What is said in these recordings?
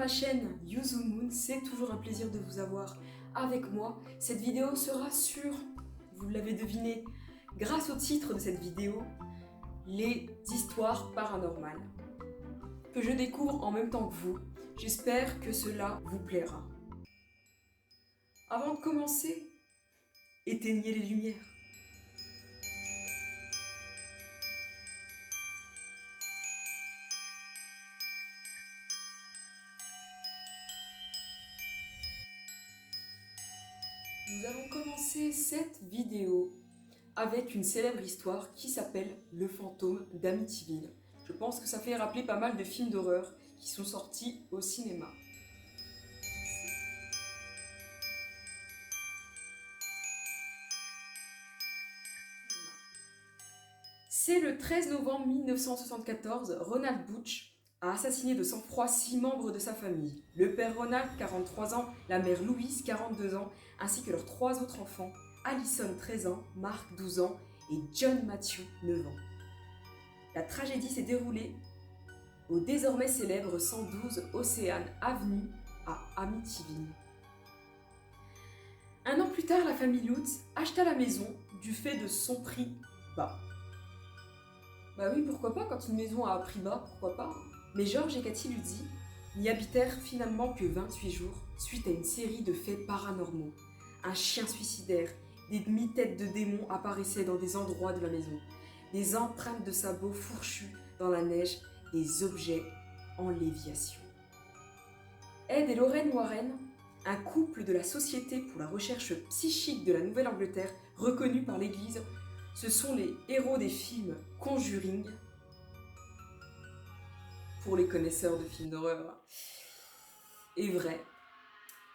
la chaîne Yuzu Moon, c'est toujours un plaisir de vous avoir avec moi. Cette vidéo sera sur, vous l'avez deviné, grâce au titre de cette vidéo, les histoires paranormales que je découvre en même temps que vous. J'espère que cela vous plaira. Avant de commencer, éteignez les lumières. Nous allons commencer cette vidéo avec une célèbre histoire qui s'appelle Le fantôme d'Amityville. Je pense que ça fait rappeler pas mal de films d'horreur qui sont sortis au cinéma. C'est le 13 novembre 1974, Ronald Butch a assassiné de sang-froid 6 membres de sa famille. Le père Ronald, 43 ans, la mère Louise, 42 ans, ainsi que leurs 3 autres enfants, Allison, 13 ans, Mark, 12 ans et John Matthew, 9 ans. La tragédie s'est déroulée au désormais célèbre 112 Ocean Avenue à Amityville. Un an plus tard, la famille Lutz acheta la maison du fait de son prix bas. Bah oui, pourquoi pas, quand une maison a un prix bas, pourquoi pas. Mais George et Cathy Lutzy n'y habitèrent finalement que 28 jours suite à une série de faits paranormaux. Un chien suicidaire, des demi-têtes de démons apparaissaient dans des endroits de la maison, des empreintes de sabots fourchus dans la neige, des objets en léviation. Ed et Lorraine Warren, un couple de la Société pour la recherche psychique de la Nouvelle-Angleterre, reconnu par l'Église, ce sont les héros des films Conjuring, pour les connaisseurs de films d'horreur, et vrai,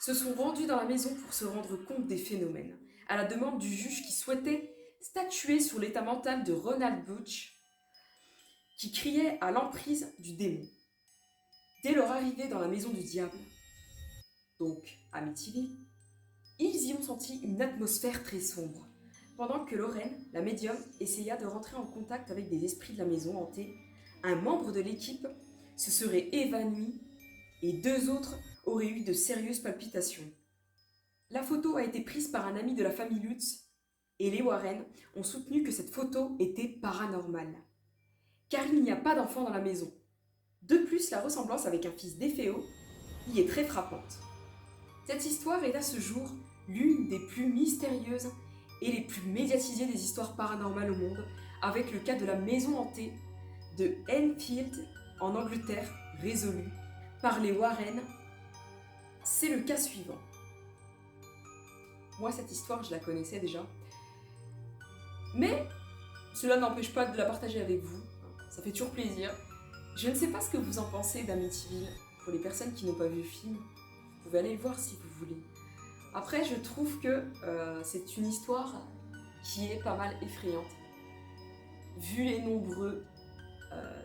se sont rendus dans la maison pour se rendre compte des phénomènes, à la demande du juge qui souhaitait statuer sur l'état mental de Ronald Butch, qui criait à l'emprise du démon. Dès leur arrivée dans la maison du diable, donc Amityville, ils y ont senti une atmosphère très sombre. Pendant que Lorraine, la médium, essaya de rentrer en contact avec des esprits de la maison hantée, un membre de l'équipe se serait évanoui et 2 autres auraient eu de sérieuses palpitations. La photo a été prise par un ami de la famille Lutz et les Warren ont soutenu que cette photo était paranormale, car il n'y a pas d'enfant dans la maison. De plus, la ressemblance avec un fils d'Ephéo y est très frappante. Cette histoire est à ce jour l'une des plus mystérieuses et les plus médiatisées des histoires paranormales au monde, avec le cas de la maison hantée de Enfield en Angleterre, résolu par les Warren. C'est le cas suivant. Moi, cette histoire, je la connaissais déjà. Mais cela n'empêche pas de la partager avec vous. Ça fait toujours plaisir. Je ne sais pas ce que vous en pensez d'Amityville. Pour les personnes qui n'ont pas vu le film, vous pouvez aller le voir si vous voulez. Après, je trouve que c'est une histoire qui est pas mal effrayante. Vu les nombreuses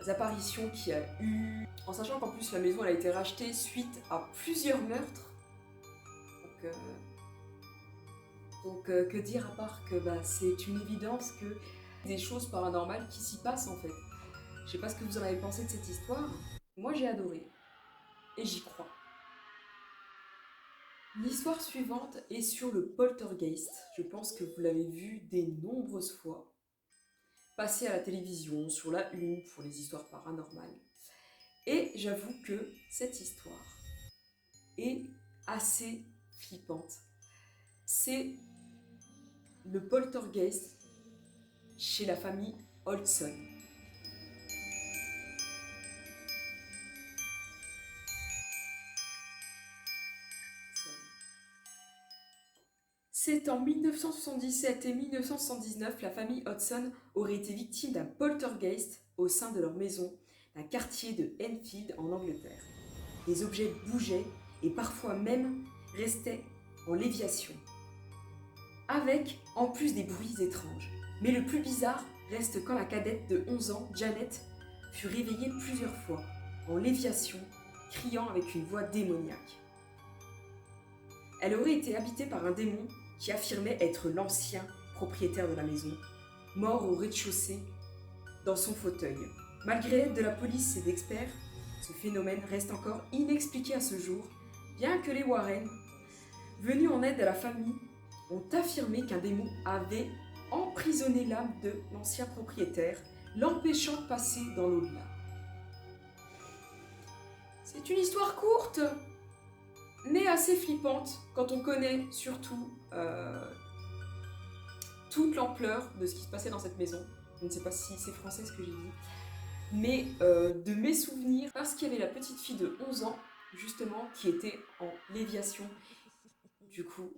apparitions qu'il y a eu, en sachant qu'en plus la maison elle a été rachetée suite à plusieurs meurtres. Donc que dire à part que c'est une évidence que des choses paranormales qui s'y passent en fait. Je sais pas ce que vous en avez pensé de cette histoire. Moi j'ai adoré. Et j'y crois. L'histoire suivante est sur le poltergeist. Je pense que vous l'avez vu des nombreuses fois. Passer à la télévision, sur la une, pour les histoires paranormales. Et j'avoue que cette histoire est assez flippante. C'est le poltergeist chez la famille Hodgson. C'est en 1977 et 1979, la famille Hodgson aurait été victime d'un poltergeist au sein de leur maison, d'un quartier de Enfield en Angleterre. Les objets bougeaient et parfois même restaient en léviation, avec en plus des bruits étranges. Mais le plus bizarre reste quand la cadette de 11 ans, Janet, fut réveillée plusieurs fois, en léviation, criant avec une voix démoniaque. Elle aurait été habitée par un démon qui affirmait être l'ancien propriétaire de la maison, mort au rez-de-chaussée dans son fauteuil. Malgré l'aide de la police et d'experts, Ce phénomène reste encore inexpliqué à ce jour, bien que les Warren, venus en aide à la famille, ont affirmé qu'un démon avait emprisonné l'âme de l'ancien propriétaire, l'empêchant de passer dans l'au-delà. C'est une histoire courte, mais assez flippante quand on connaît surtout toute l'ampleur de ce qui se passait dans cette maison. Je ne sais pas si c'est français ce que j'ai dit, mais de mes souvenirs, parce qu'il y avait la petite fille de 11 ans, justement, qui était en léviation. Du coup,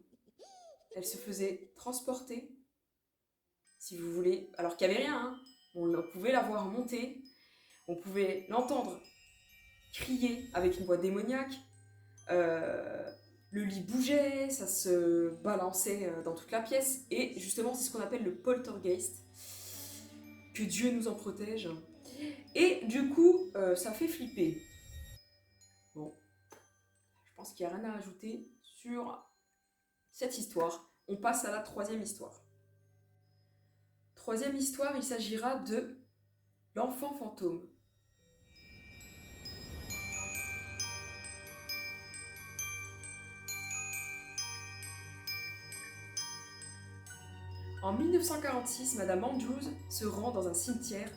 elle se faisait transporter, si vous voulez, alors qu'il n'y avait rien, hein. On pouvait la voir monter, on pouvait l'entendre crier avec une voix démoniaque, le lit bougeait, ça se balançait dans toute la pièce, et justement c'est ce qu'on appelle le poltergeist, que Dieu nous en protège, et du coup ça fait flipper. Bon, je pense qu'il n'y a rien à ajouter sur cette histoire. On passe à la troisième histoire. Troisième histoire, il s'agira de l'enfant fantôme. En 1946, Madame Andrews se rend dans un cimetière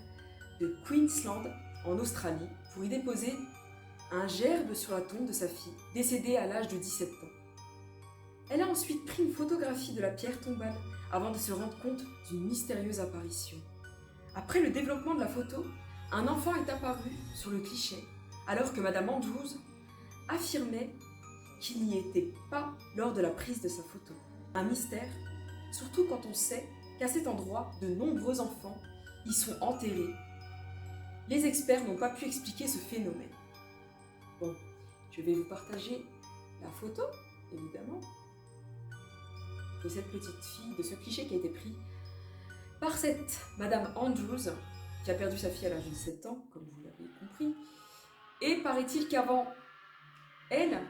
de Queensland, en Australie, pour y déposer un gerbe sur la tombe de sa fille, décédée à l'âge de 17 ans. Elle a ensuite pris une photographie de la pierre tombale avant de se rendre compte d'une mystérieuse apparition. Après le développement de la photo, un enfant est apparu sur le cliché, alors que Madame Andrews affirmait qu'il n'y était pas lors de la prise de sa photo. Un mystère, surtout quand on sait qu'à cet endroit, de nombreux enfants y sont enterrés. Les experts n'ont pas pu expliquer ce phénomène. Bon, je vais vous partager la photo, évidemment, de cette petite fille, de ce cliché qui a été pris par cette Madame Andrews, qui a perdu sa fille à l'âge de 17 ans, comme vous l'avez compris. Et paraît-il qu'avant elle,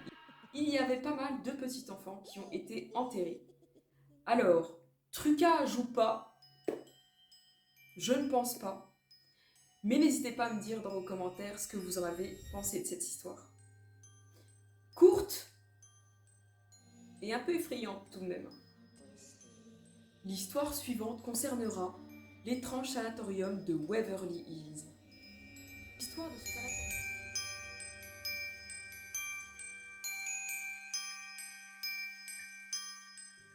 il y avait pas mal de petits enfants qui ont été enterrés. Alors, trucage ou pas, je ne pense pas. Mais n'hésitez pas à me dire dans vos commentaires ce que vous en avez pensé de cette histoire. Courte et un peu effrayante tout de même. L'histoire suivante concernera l'étrange sanatorium de Waverly Hills. L'histoire de ce sanatorium.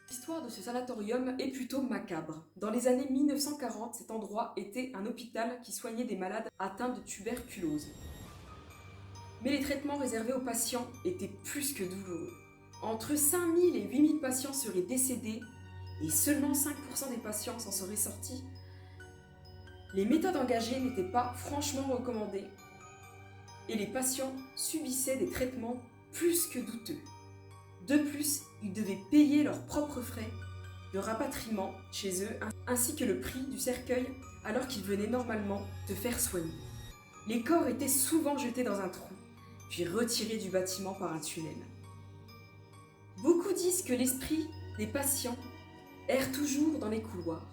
L'histoire de ce sanatorium est plutôt macabre. Dans les années 1940, cet endroit était un hôpital qui soignait des malades atteints de tuberculose. Mais les traitements réservés aux patients étaient plus que douloureux. Entre 5000 et 8000 patients seraient décédés et seulement 5% des patients s'en seraient sortis. Les méthodes engagées n'étaient pas franchement recommandées et les patients subissaient des traitements plus que douteux. De plus, ils devaient payer leurs propres frais de rapatriement chez eux ainsi que le prix du cercueil alors qu'ils venaient normalement de faire soigner. Les corps étaient souvent jetés dans un trou, puis retirés du bâtiment par un tunnel. Beaucoup disent que l'esprit des patients erre toujours dans les couloirs.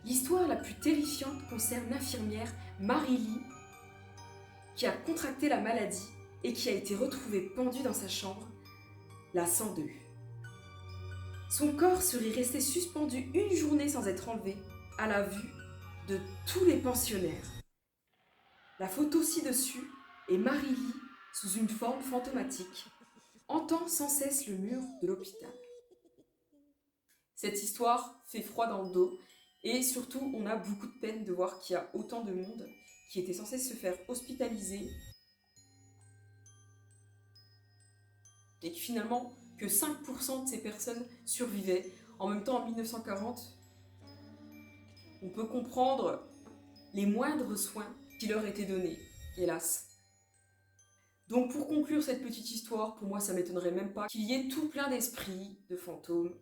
L'histoire la plus terrifiante concerne l'infirmière Mary Lee, qui a contracté la maladie et qui a été retrouvée pendue dans sa chambre, la 102. Son corps serait resté suspendu une journée sans être enlevé, à la vue de tous les pensionnaires. La photo ci-dessus est Mary Lee sous une forme fantomatique, hantant sans cesse le mur de l'hôpital. Cette histoire fait froid dans le dos et surtout on a beaucoup de peine de voir qu'il y a autant de monde qui était censé se faire hospitaliser et que finalement que 5% de ces personnes survivaient. En même temps en 1940, on peut comprendre les moindres soins qui leur étaient donnés, hélas. Donc pour conclure cette petite histoire, pour moi ça m'étonnerait même pas qu'il y ait tout plein d'esprits, de fantômes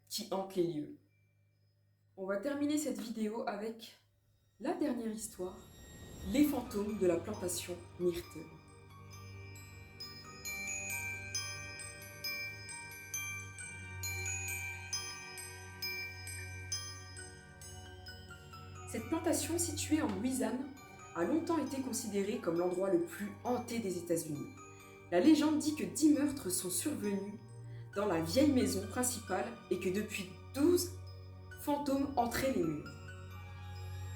qui hantent les lieux. On va terminer cette vidéo avec la dernière histoire, les fantômes de la plantation Myrtle. Cette plantation située en Louisiane a longtemps été considéré comme l'endroit le plus hanté des États-Unis. La légende dit que 10 meurtres sont survenus dans la vieille maison principale et que depuis 12 fantômes entraient les murs.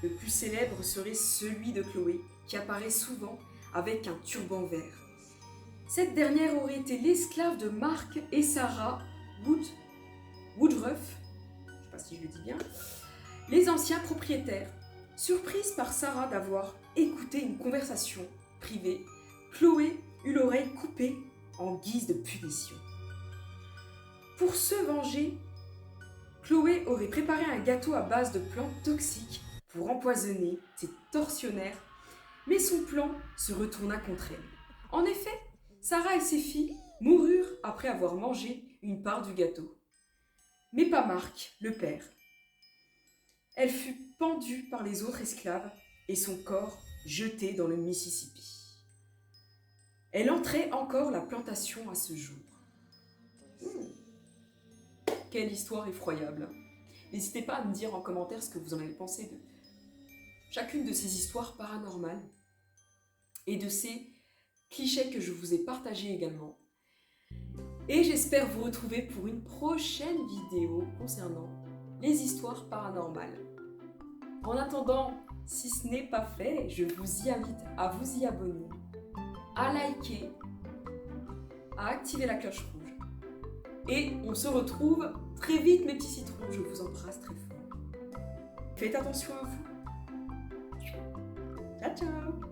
Le plus célèbre serait celui de Chloé, qui apparaît souvent avec un turban vert. Cette dernière aurait été l'esclave de Mark et Sarah Woodruff, je ne sais pas si je le dis bien, les anciens propriétaires. Surprise par Sarah d'avoir écouté une conversation privée, Chloé eut l'oreille coupée en guise de punition. Pour se venger, Chloé aurait préparé un gâteau à base de plantes toxiques pour empoisonner ses tortionnaires, mais son plan se retourna contre elle. En effet, Sarah et ses filles moururent après avoir mangé une part du gâteau. Mais pas Mark, le père. Elle fut pendue par les autres esclaves et son corps jeté dans le Mississippi. Elle entrait encore la plantation à ce jour. Quelle histoire effroyable! N'hésitez pas à me dire en commentaire ce que vous en avez pensé de chacune de ces histoires paranormales et de ces clichés que je vous ai partagés également. Et j'espère vous retrouver pour une prochaine vidéo concernant les histoires paranormales. En attendant, si ce n'est pas fait, je vous y invite à vous y abonner, à liker, à activer la cloche rouge. Et on se retrouve très vite, mes petits citrons, je vous embrasse très fort. Faites attention à vous. Ciao, ciao!